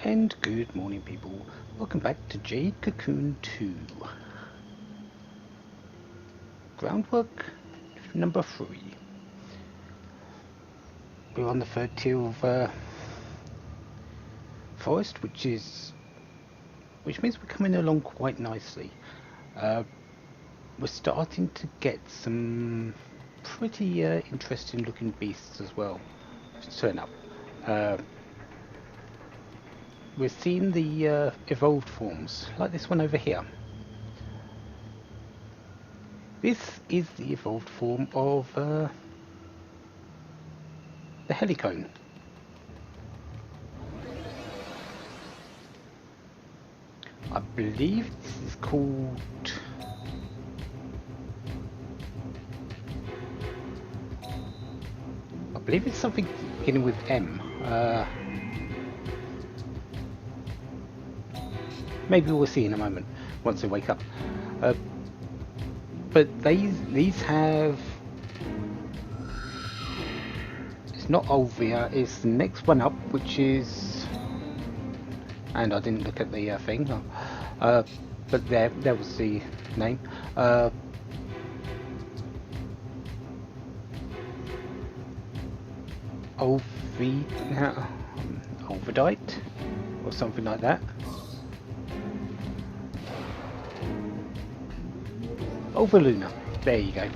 And good morning, people. Welcome back to Jade Cocoon 2. Groundwork number 3. We're on the third tier of forest, which means we're coming along quite nicely. We're starting to get some pretty interesting looking beasts as well to turn up. We're seeing the evolved forms, like this one over here. This is the evolved form of the helicone. I believe this is called... I believe it's something beginning with M. Maybe we'll see in a moment once they wake up. But these have... It's not Olvia, it's the next one up, which is... And I didn't look at the thing. But there was the name. Olvidite, or something like that. Overluna. There you go.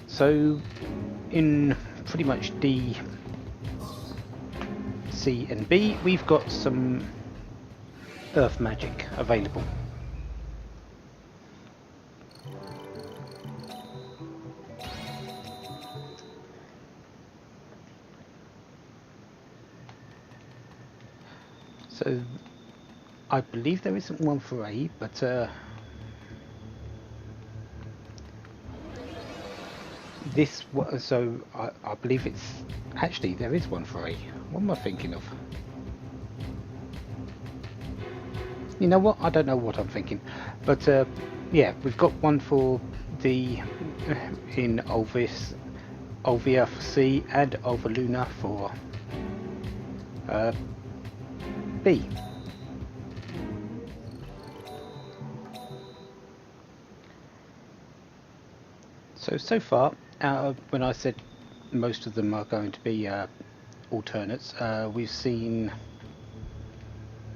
So, in pretty much D, C and B, we've got some earth magic available. So, I believe there isn't one for A, but this one, so I believe it's... Actually, there is one for A. What am I thinking of? You know what? I don't know what I'm thinking. But yeah, we've got one for the in Olvia for C and Overluna for B. So far, when I said most of them are going to be alternates, we've seen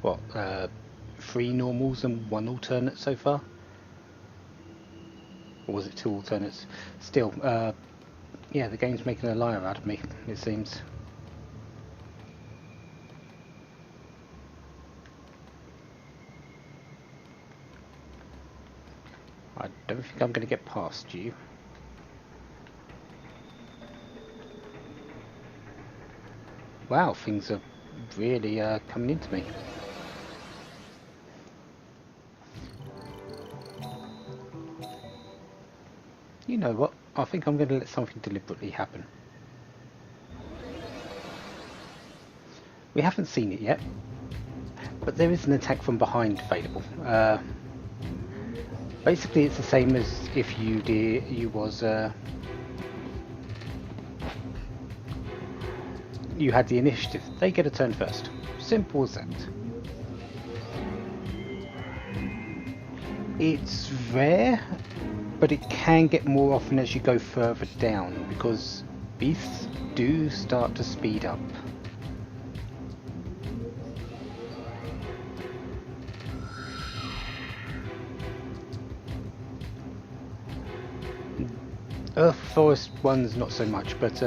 what 3 normals and 1 alternate so far, or was it 2 alternates? Still, yeah, the game's making a liar out of me, it seems. I don't think I'm going to get past you. Wow, things are really coming into me. You know what? I think I'm going to let something deliberately happen. We haven't seen it yet, but there is an attack from behind available. Basically, it's the same as if you had the initiative. They get a turn first. Simple as that. It's rare, but it can get more often as you go further down, because beasts do start to speed up. Earth Forest one's not so much, but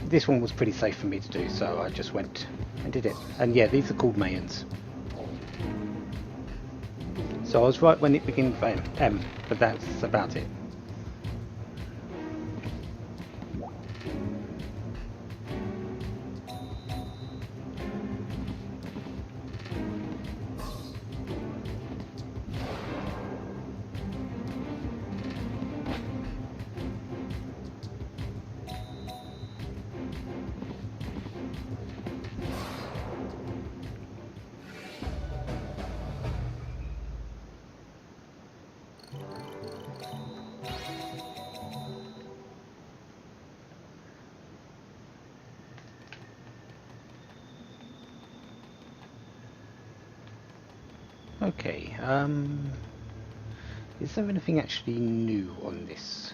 this one was pretty safe for me to do, so I just went and did it. And yeah, these are called Mayans. So I was right when it begins with M, but that's about it. Okay, is there anything actually new on this?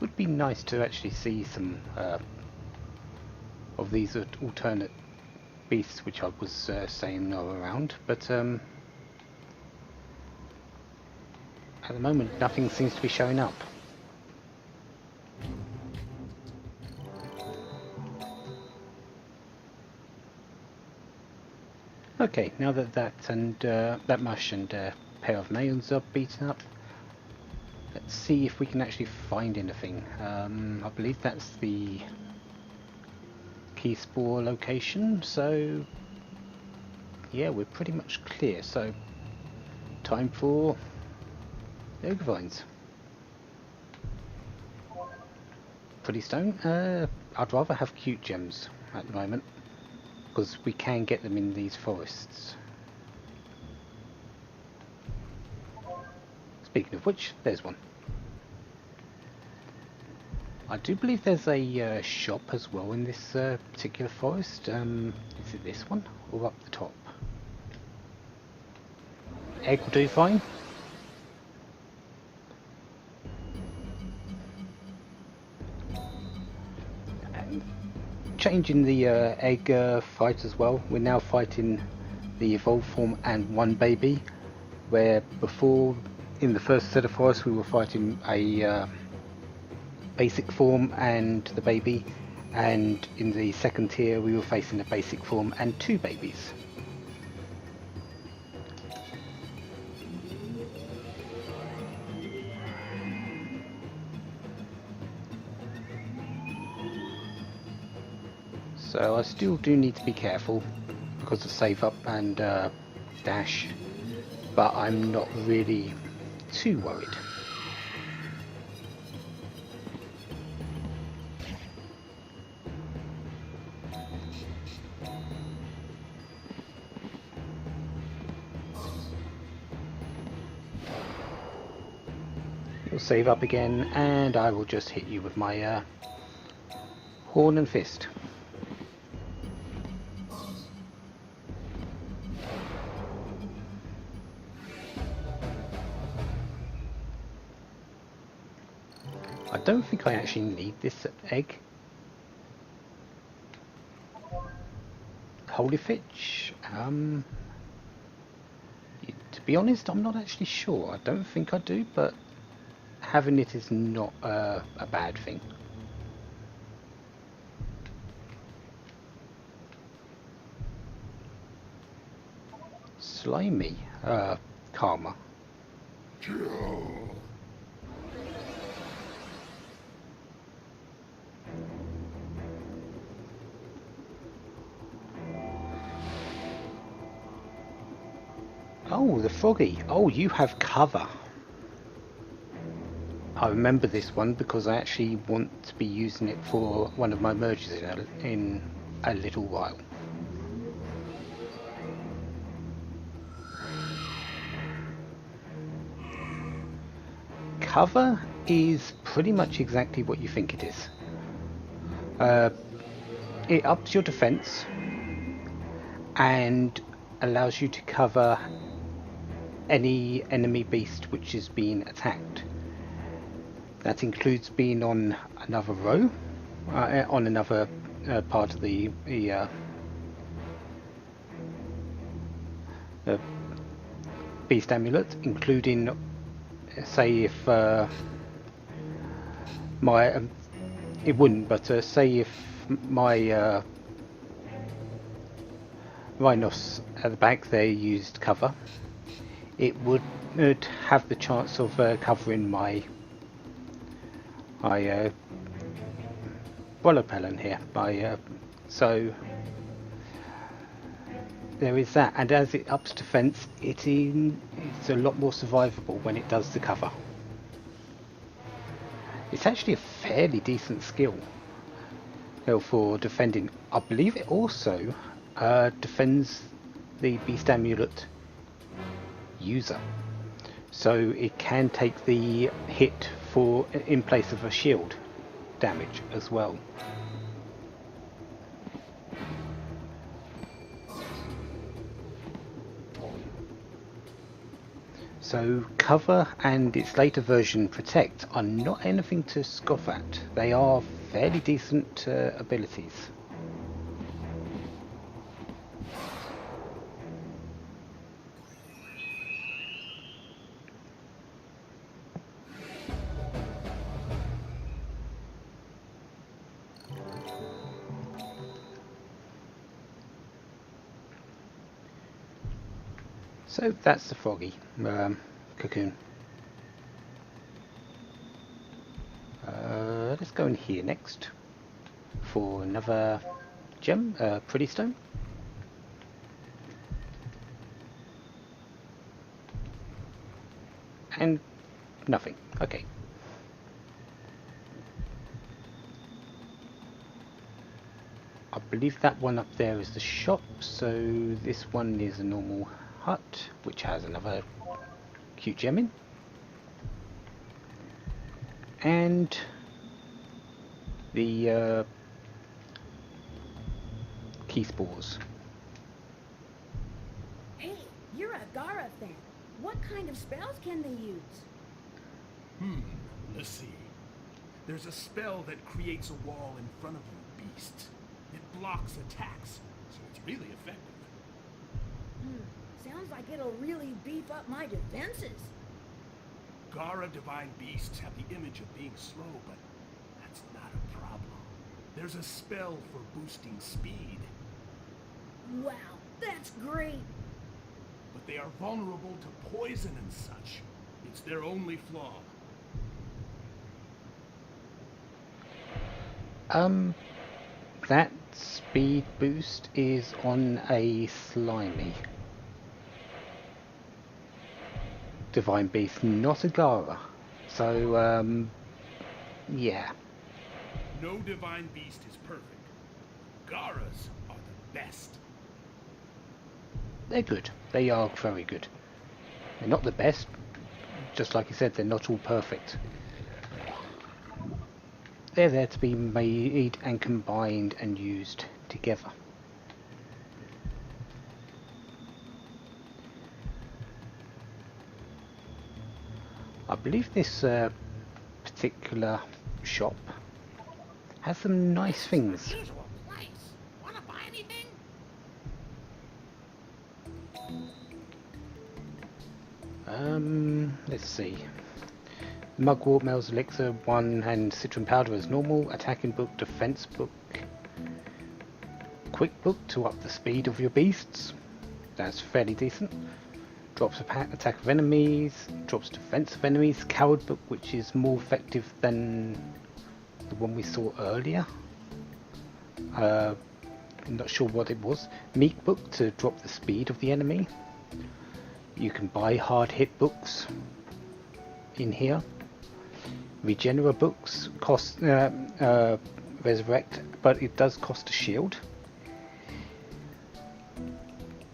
Would be nice to actually see some of these alternate beasts which I was saying are around, but at the moment nothing seems to be showing up. Okay, now that that mush and pair of nails are beaten up, let's see if we can actually find anything. I believe that's the key spore location, so yeah, we're pretty much clear. So time for the ogre vines. Pretty stone. I'd rather have cute gems at the moment, because we can get them in these forests. Speaking of which, there's one. I do believe there's a shop as well in this particular forest. Is it this one or up the top? Egg will do fine. And changing the egg fight as well. We're now fighting the evolved form and one baby, where before in the first set of forests we were fighting a basic form and the baby, and in the second tier we were facing a basic form and two babies. So I still do need to be careful because of save up and dash, but I'm not really too worried. You'll save up again, and I will just hit you with my horn and fist. I don't think I actually need this egg. Holy Fitch? To be honest, I'm not actually sure. I don't think I do, but having it is not a bad thing. Slimy karma. Oh, the froggy. Oh, you have cover. I remember this one because I actually want to be using it for one of my merges in a little while. Cover is pretty much exactly what you think it is. It ups your defense and allows you to cover any enemy beast which is being attacked. That includes being on another row, on another part of the beast amulet, including, say, if my it wouldn't, but say if my rhinos at the back there used cover, it would have the chance of covering my Brolopelon here. So there is that, and as it ups defense, it's a lot more survivable when it does the cover. It's actually a fairly decent skill for defending. I believe it also defends the Beast Amulet user, so it can take the hit in place of a shield damage as well. So Cover and its later version Protect are not anything to scoff at. They are fairly decent abilities. So that's the Froggy Cocoon. Let's go in here next for another gem, Pretty Stone. And nothing. Okay. I believe that one up there is the shop, so this one is a normal hut, which has another cute gem in. And the key spores. Hey, you're a Gara fan. What kind of spells can they use? Let's see. There's a spell that creates a wall in front of you, beasts. It blocks attacks, so it's really effective. Sounds like it'll really beef up my defenses. Gara divine beasts have the image of being slow, but that's not a problem. There's a spell for boosting speed, Wow, that's great. but they are vulnerable to poison and such. It's their only flaw. That speed boost is on a slimy divine beast, not a Gara. So, yeah. No divine beast is perfect. Garas are the best. They're good. They are very good. They're not the best. Just like you said, they're not all perfect. They're there to be made and combined and used together. I believe this particular shop has some nice things. Unusual place. Wanna buy anything? Let's see. Mugwort, Mel's Elixir 1 and Citron Powder as normal. Attacking book, defense book. Quick book to up the speed of your beasts. That's fairly decent. Drops attack of enemies. Drops defense of enemies. Coward book, which is more effective than the one we saw earlier. I'm not sure what it was. Meek book to drop the speed of the enemy. You can buy hard hit books in here. Regenera books cost resurrect, but it does cost a shield.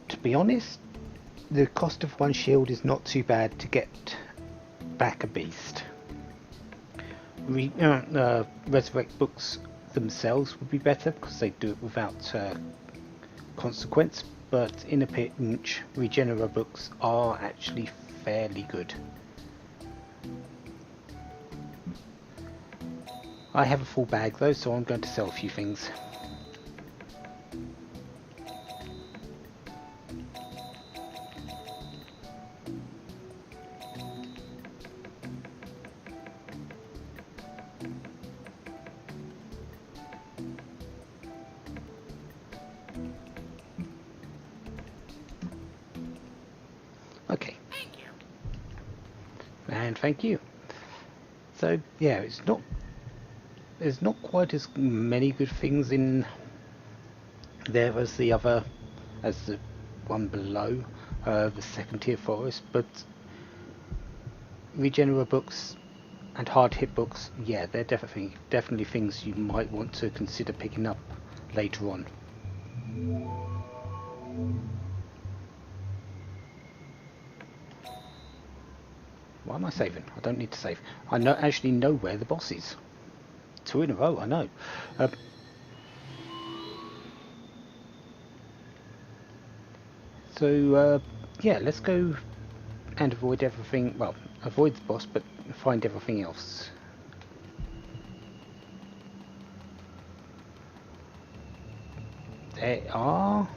To be honest, the cost of one shield is not too bad to get back a beast. Resurrect books themselves would be better because they do it without consequence, but in a pinch, Regenera books are actually fairly good. I have a full bag though, so I'm going to sell a few things. Okay. Thank you. And thank you. So yeah, there's not quite as many good things in there as the one below, the second tier forest, but Regenera books and hard hit books, yeah, they're definitely things you might want to consider picking up later on. Why am I saving? I don't need to save. I actually know where the boss is. 2 in a row, I know. So yeah, let's go and avoid everything. Well, avoid the boss, but find everything else. There are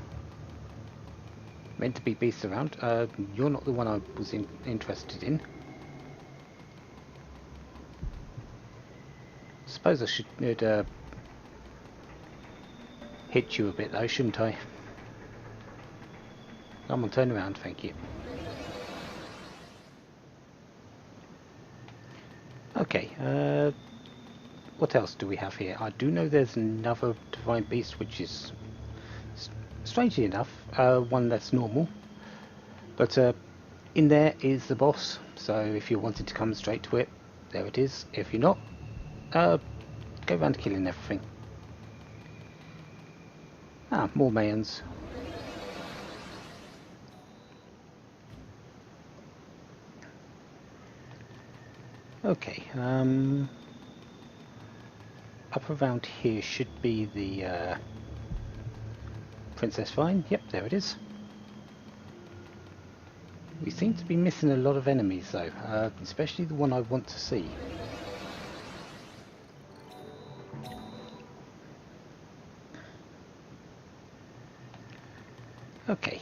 meant to be beasts around. You're not the one I was interested in. Suppose I should hit you a bit though, shouldn't I? Come on, turn around, thank you. Okay, what else do we have here? I do know there's another divine beast, which is, strangely enough, one that's normal. But in there is the boss, so if you wanted to come straight to it, there it is. If you're not, go around killing everything. Ah, more mayans. Okay, up around here should be the Princess Vine. Yep, there it is. We seem to be missing a lot of enemies though, especially the one I want to see. Okay,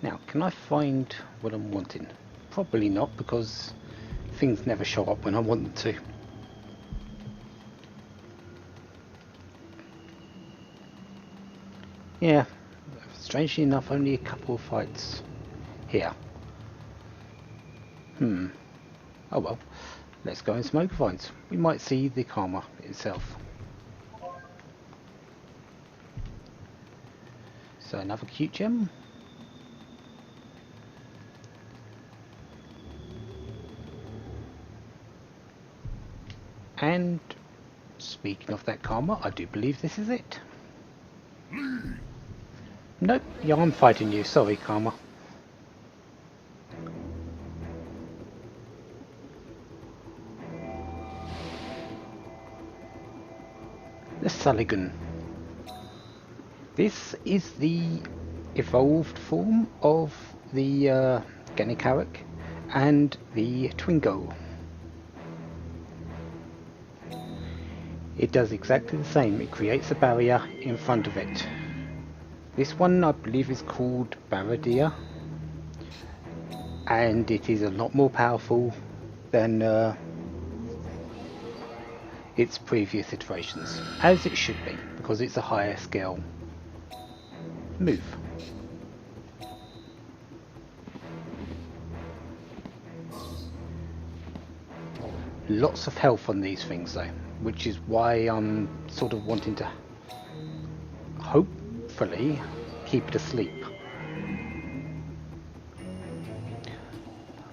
now can I find what I'm wanting? Probably not, because things never show up when I want them to. Yeah, strangely enough, only a couple of fights here. Oh well, let's go and smoke vines. We might see the karma itself. So another cute gem. And speaking of that karma, I do believe this is it. Nope, yeah, I'm fighting you. Sorry, karma. The Saligan. This is the evolved form of the Ganikarik and the Twingo. It does exactly the same. It creates a barrier in front of it. This one I believe is called Baradia, and it is a lot more powerful than its previous iterations, as it should be, because it's a higher scale move. Lots of health on these things though, which is why I'm sort of wanting to hopefully keep it asleep.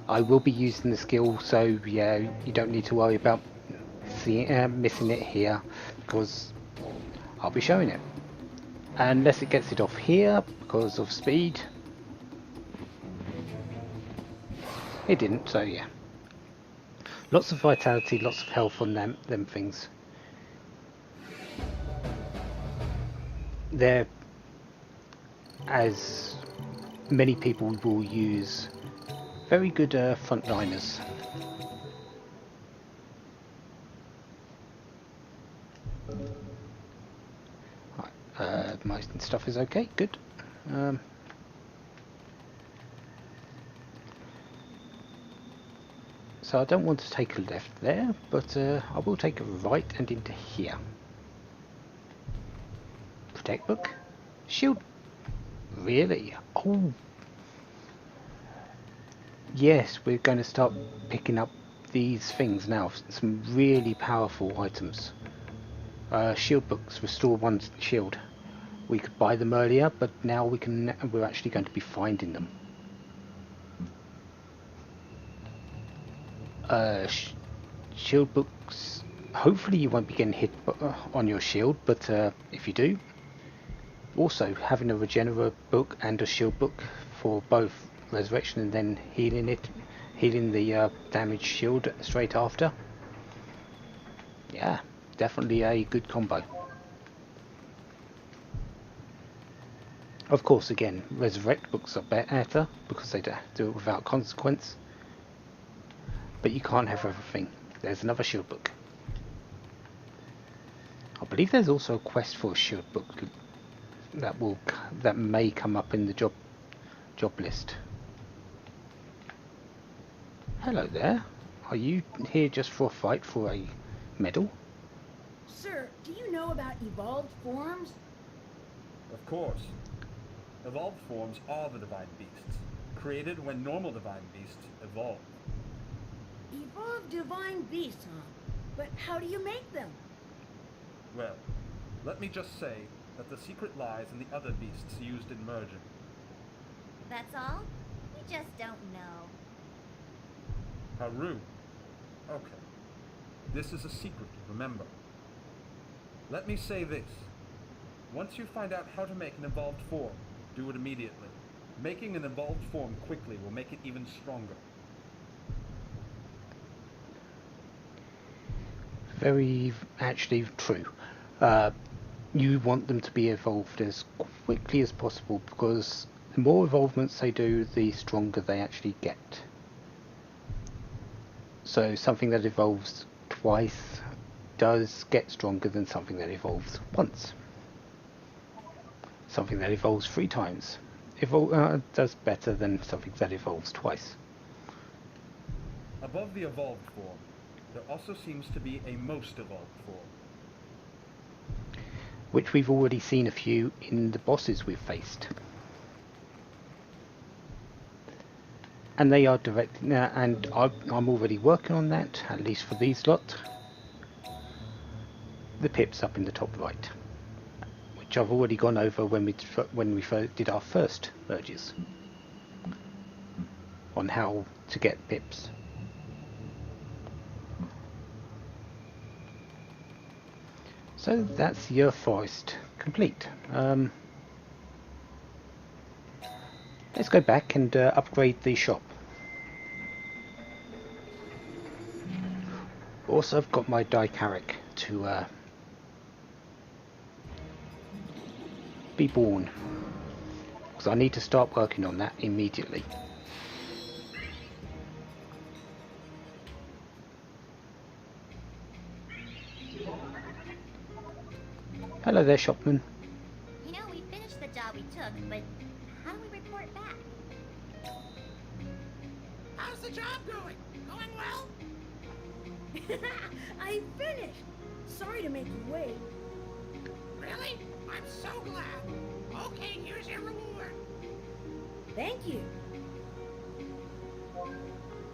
I will be using the skill, so yeah, you don't need to worry about missing it here, because I'll be showing it. Unless it gets it off here because of speed. It didn't, so yeah. Lots of vitality, lots of health on them things. They're, as many people will use, very good frontliners. My stuff is okay, good. So I don't want to take a left there, but I will take a right and into here. Protect book. Shield. Really? Oh. Yes, we're going to start picking up these things now. Some really powerful items. Shield books. Restore one shield. We could buy them earlier, but now we're actually going to be finding them. Shield books, hopefully you won't be getting hit on your shield, but if you do, also having a regenerate book and a shield book for both resurrection and then healing the damaged shield straight after. Yeah, definitely a good combo. Of course, again, resurrect books are better because they do it without consequence. But you can't have everything. There's another shield book. I believe there's also a quest for a shield book that may come up in the job list. Hello there. Are you here just for a fight for a medal? Sir, do you know about evolved forms? Of course. Evolved forms are the divine beasts, created when normal divine beasts evolve. Evolved divine beasts, huh? But how do you make them? Well, let me just say that the secret lies in the other beasts used in merging. That's all? We just don't know. How rude. Okay. This is a secret, remember. Let me say this. Once you find out how to make an evolved form, do it immediately. Making an evolved form quickly will make it even stronger. Very actually true. You want them to be evolved as quickly as possible because the more evolvements they do, the stronger they actually get. So something that evolves twice does get stronger than something that evolves once. Something that evolves 3 times does better than something that evolves twice. Above the evolved form, there also seems to be a most evolved form. Which we've already seen a few in the bosses we've faced. And they are direct, and I'm already working on that, at least for these lot. The pips up in the top right, which I've already gone over when we did our first merges, on how to get pips. So that's your forest complete. Let's go back and upgrade the shop. Also, I've got my Dicaric to be born, because I need to start working on that immediately. Hello there, shopman. You know, we finished the job we took, but how do we report back? How's the job going? Going well? I finished! Sorry to make you wait. Really? I'm so glad. Okay, here's your reward. Thank you.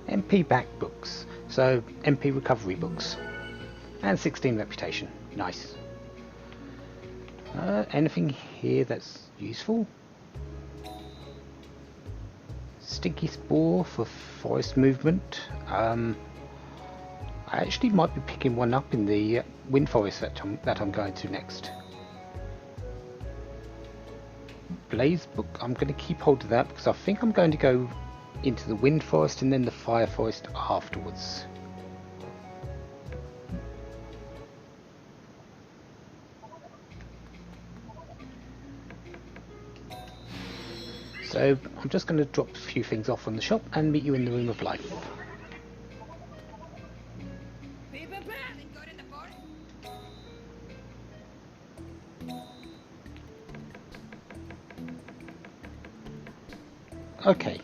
MP back books, so MP recovery books, and 16 reputation. Nice. Anything here that's useful? Stinky spore for forest movement. I actually might be picking one up in the wind forest that I'm going to next. Blaze book, I'm going to keep hold of that because I think I'm going to go into the wind forest and then the fire forest afterwards. So I'm just going to drop a few things off on the shop and meet you in the Room of Life. Okay,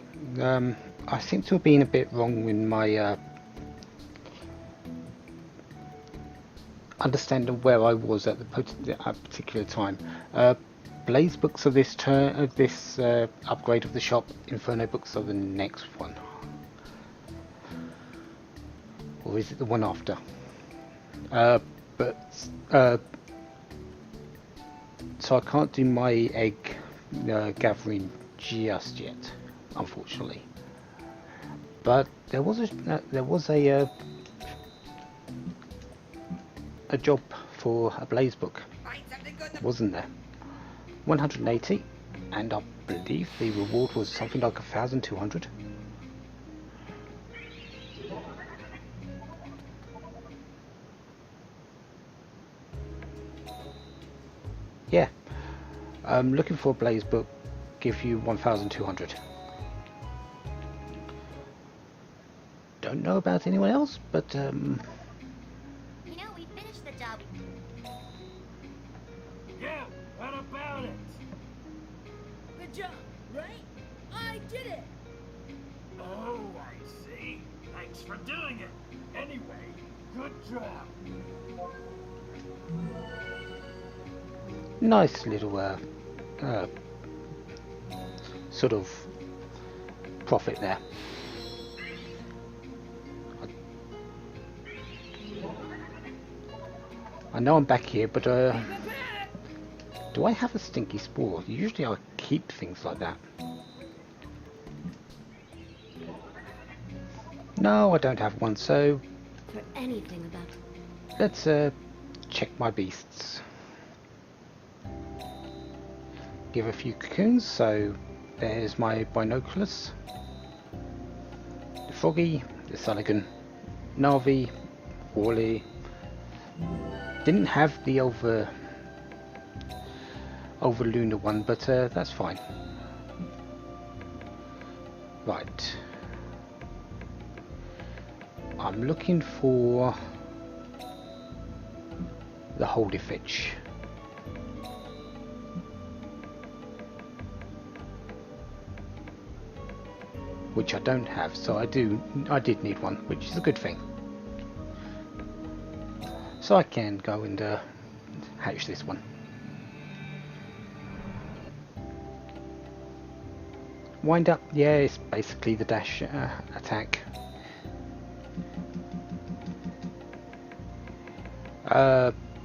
I seem to have been a bit wrong in my understanding where I was at the particular time. Blaze books are this upgrade of the shop. Inferno books are the next one, or is it the one after? So I can't do my egg gathering just yet, unfortunately. But there was a job for a blaze book, wasn't there? 180, and I believe the reward was something like 1,200. Yeah, I'm looking for a blaze book give you 1,200. Don't know about anyone else, but You know, we finished the job we... Yeah, what about it? Good job, right? I did it! Oh, I see. Thanks for doing it. Anyway, good job. nice little sort of profit there. I know I'm back here, but do I have a stinky spore? Usually I keep things like that. No, I don't have one, so For anything about... let's check my beasts. Give a few cocoons, so there's my binoculars. The Froggy, the Sulligan, Narvi, Wally. Didn't have the over lunar one, but that's fine. Right. I'm looking for the holy fish. Which I don't have, so I did need one, which is a good thing. So I can go and hatch this one. Wind up, yeah, it's basically the dash attack.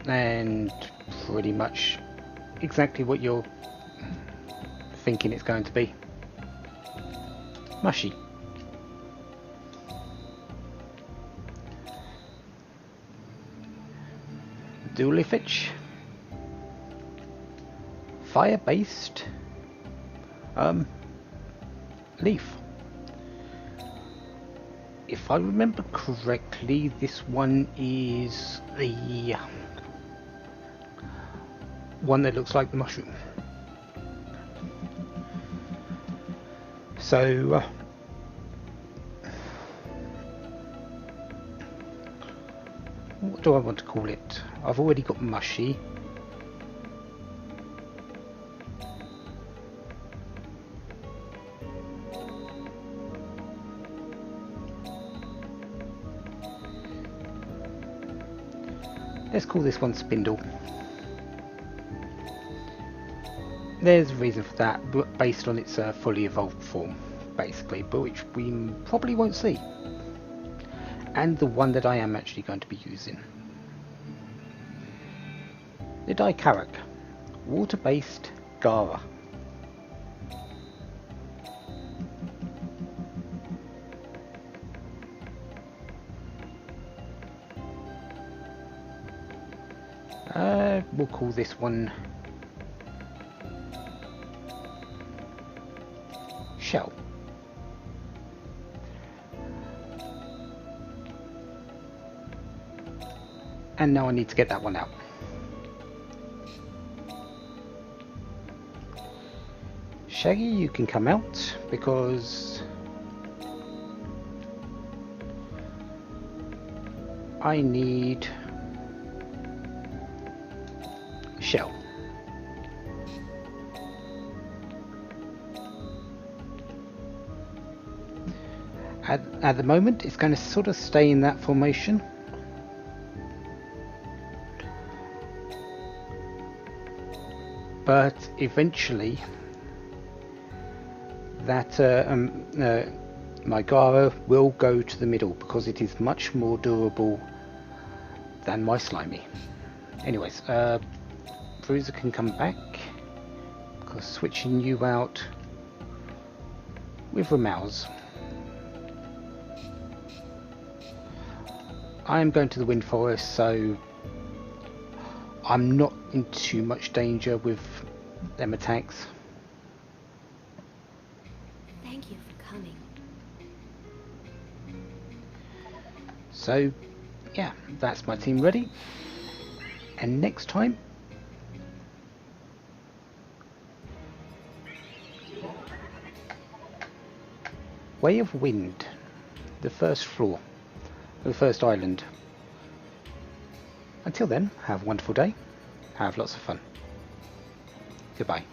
And pretty much exactly what you're thinking it's going to be. Mushy. Dually Fitch. Fire based. Leaf. If I remember correctly, this one is the one that looks like the mushroom. So what do I want to call it? I've already got mushy. Let's call this one Spindle. There's a reason for that, but based on its fully evolved form, basically, but which we probably won't see. And the one that I am actually going to be using. The Dikarak, water-based Gara. We'll call this one Shell. And now I need to get that one out. Shaggy, you can come out because I need Shell. At the moment, it's going to sort of stay in that formation. But eventually, that my Gara will go to the middle because it is much more durable than my Slimy. Anyways, Bruiser can come back because switching you out with Ramouse. I am going to the Wind Forest, so I'm not in too much danger with them attacks. Thank you for coming. So, yeah, that's my team ready. And next time, Way of Wind, the first floor, the first island. Until then, have a wonderful day, have lots of fun. Goodbye.